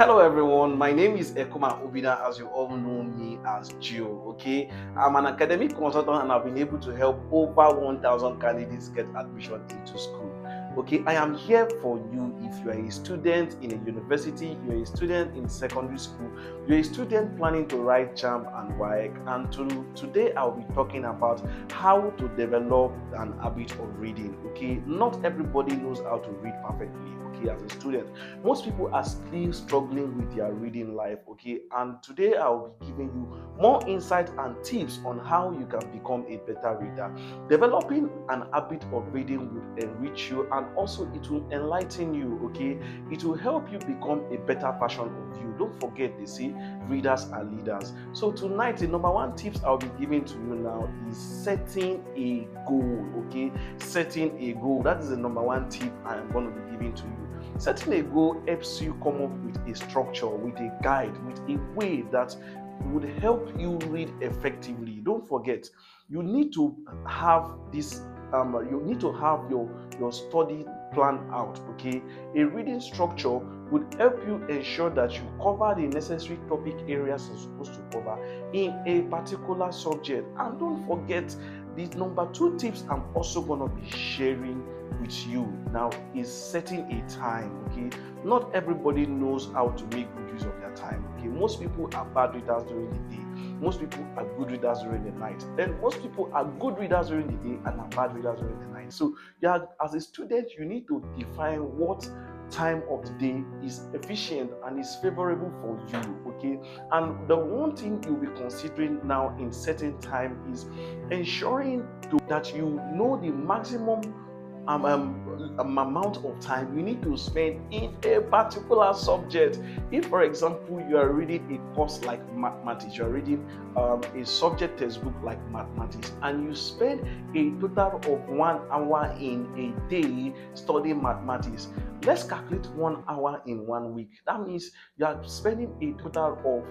Hello everyone, my name is Ekuma Obina, as you all know me as Gio. Okay, I'm an academic consultant and I've been able to help over 1,000 candidates get admission into school. Okay, I am here for you if you are a student in a university, you're a student in secondary school, you're a student planning to write JAM and WAEC, and today I'll be talking about how to develop an habit of reading. Okay, not everybody knows how to read perfectly. Okay, as a student, most people are still struggling with their reading life. Okay, and today I'll be giving you more insight and tips on how you can become a better reader. Developing an habit of reading will enrich you, and also it will enlighten you. Okay, it will help you become a better version of you. Don't forget, they say readers are leaders. So tonight, the number one tips I'll be giving to you now is setting a goal. Okay, setting a goal, that is the number one tip I am going to be giving to you. Setting a goal helps you come up with a structure, with a guide, with a way that would help you read effectively. Don't forget, you need to have this. You need to have your study plan out. Okay, a reading structure would help you ensure that you cover the necessary topic areas you're supposed to cover in a particular subject. And don't forget, the number two tips I'm also going to be sharing with you now is setting a time. Okay, not everybody knows how to make good use of their time. Okay, most people are bad readers during the day, most people are good readers during the night, then most people are good readers during the day and are bad readers during the night. So yeah, as a student, you need to define what time of the day is efficient and is favorable for you. Okay, and the one thing you'll be considering now in setting time is ensuring that you know the maximum amount of time you need to spend in a particular subject. If, for example, you are reading a course like mathematics, you are reading a subject textbook like mathematics, and you spend a total of 1 hour in a day studying mathematics, let's calculate 1 hour in 1 week. That means you are spending a total of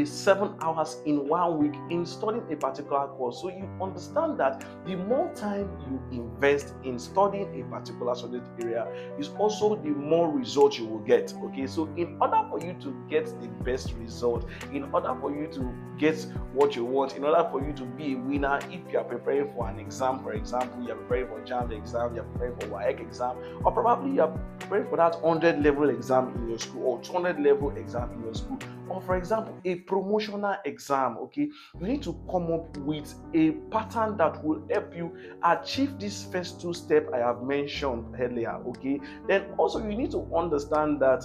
7 hours in 1 week in studying a particular course. So you understand that the more time you invest in studying a particular subject area is also the more results you will get. Okay, so in order for you to get the best result, in order for you to get what you want, in order for you to be a winner, if you are preparing for an exam, for example, you are preparing for JAM exam, you are preparing for WAEC exam, or probably you are preparing for that 100 level exam in your school or 200 level exam in your school, or for example a promotional exam. Okay, you need to come up with a pattern that will help you achieve these first two steps I have mentioned earlier. Okay, then also you need to understand that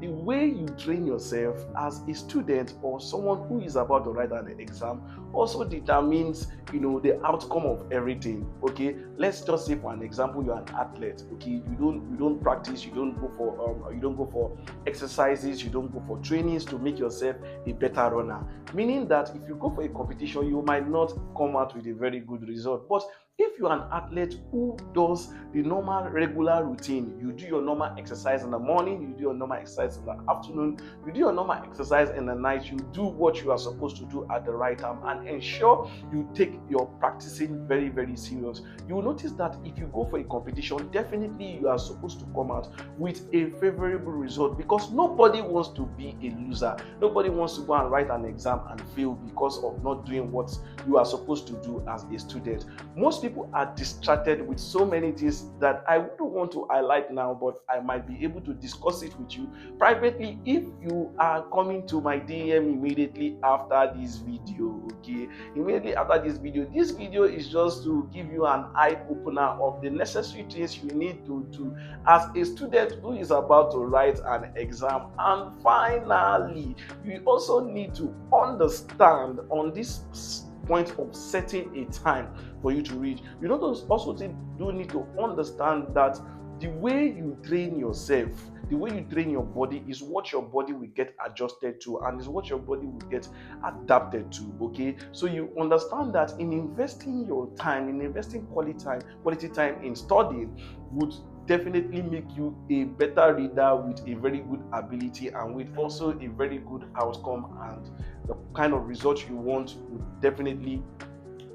the way you train yourself as a student or someone who is about to write an exam also determines the outcome of everything. Okay, let's just say, for an example, you're an athlete. Okay, you don't practice, you don't go for exercises, you don't go for trainings to make yourself a better runner, meaning that if you go for a competition you might not come out with a very good result. But if you're an athlete who does the normal regular routine, you do your normal exercise in the morning, you do your normal exercise in the afternoon, you do your normal exercise in the night, you do what you are supposed to do at the right time, and ensure you take your practicing very, very serious, you will notice that if you go for a competition, definitely you are supposed to come out with a favorable result, because nobody wants to be a loser. Nobody wants to go and write an exam and fail because of not doing what you are supposed to do as a student. Most people are distracted with so many things that I wouldn't want to highlight now, but I might be able to discuss it with you privately if you are coming to my DM immediately after this video. Okay, immediately after this video is just to give you an eye opener of the necessary things you need to do as a student who is about to write an exam. And finally, you also need to understand on this point of setting a time for you to read. You don't also do need to understand that the way you train yourself, the way you train your body is what your body will get adjusted to, and is what your body will get adapted to. Okay, so you understand that in investing your time, in investing quality time in studying would definitely make you a better reader with a very good ability and with also a very good outcome, and the kind of results you want would definitely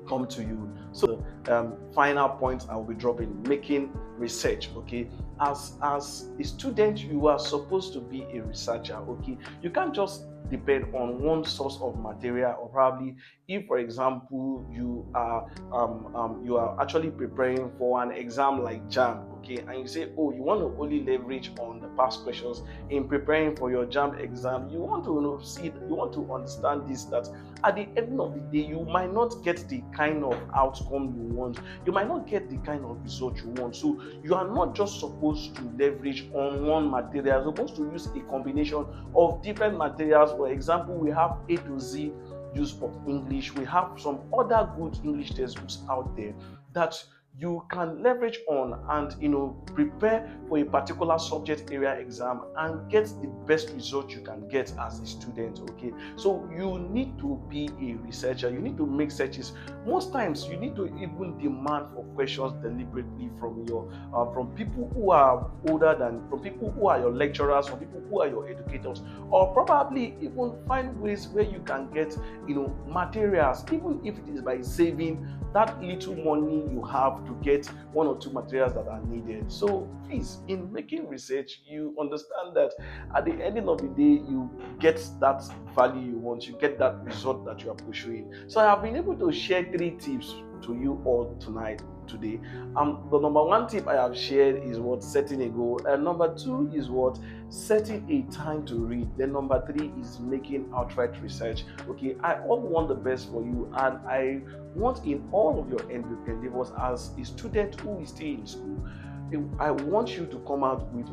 come to you. So final point I will be dropping: making research. Okay, as a student, you are supposed to be a researcher. Okay, you can't just depend on one source of material, or probably if, for example, you are actually preparing for an exam like jam, okay, and you say, oh, you want to only leverage on the past questions in preparing for your jam exam. You want to you want to understand this, that at the end of the day, you might not get the kind of outcome you want, you might not get the kind of result you want. So you are not just supposed to leverage on one material, you're supposed to use a combination of different materials. For example, we have A to Z use of English, we have some other good English textbooks out there that you can leverage on, and prepare for a particular subject area exam and get the best result you can get as a student. Okay, so you need to be a researcher, you need to make searches. Most times you need to even demand for questions deliberately from from people who are older than, from people who are your lecturers, from people who are your educators, or probably even find ways where you can get materials, even if it is by saving that little money you have to get one or two materials that are needed. So please, in making research, you understand that at the ending of the day, you get that value you want, you get that result that you are pursuing. So I have been able to share 3 tips to you all today. The number 1 tip I have shared is what setting a goal, and number 2 is what setting a time to read, then number 3 is making outright research. Okay, I all want the best for you, and I want in all of your endeavors as a student who is still in school, I want you to come out with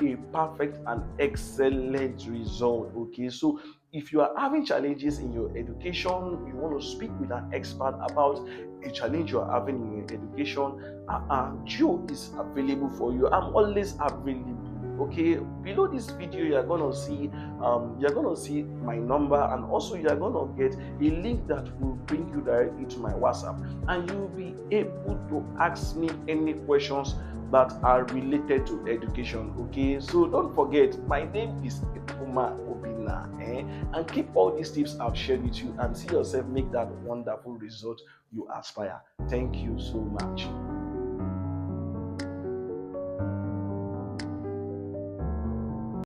a perfect and excellent result. Okay, so if you are having challenges in your education, you want to speak with an expert about a challenge you are having in your education, Joe is available for you. I'm always available. Okay, below this video you're gonna see my number, and also you're gonna get a link that will bring you directly to my WhatsApp, and you'll be able to ask me any questions that are related to education. Okay, so don't forget, my name is Ipuma Obina, and keep all these tips I've shared with you, and see yourself make that wonderful result you aspire. Thank you so much.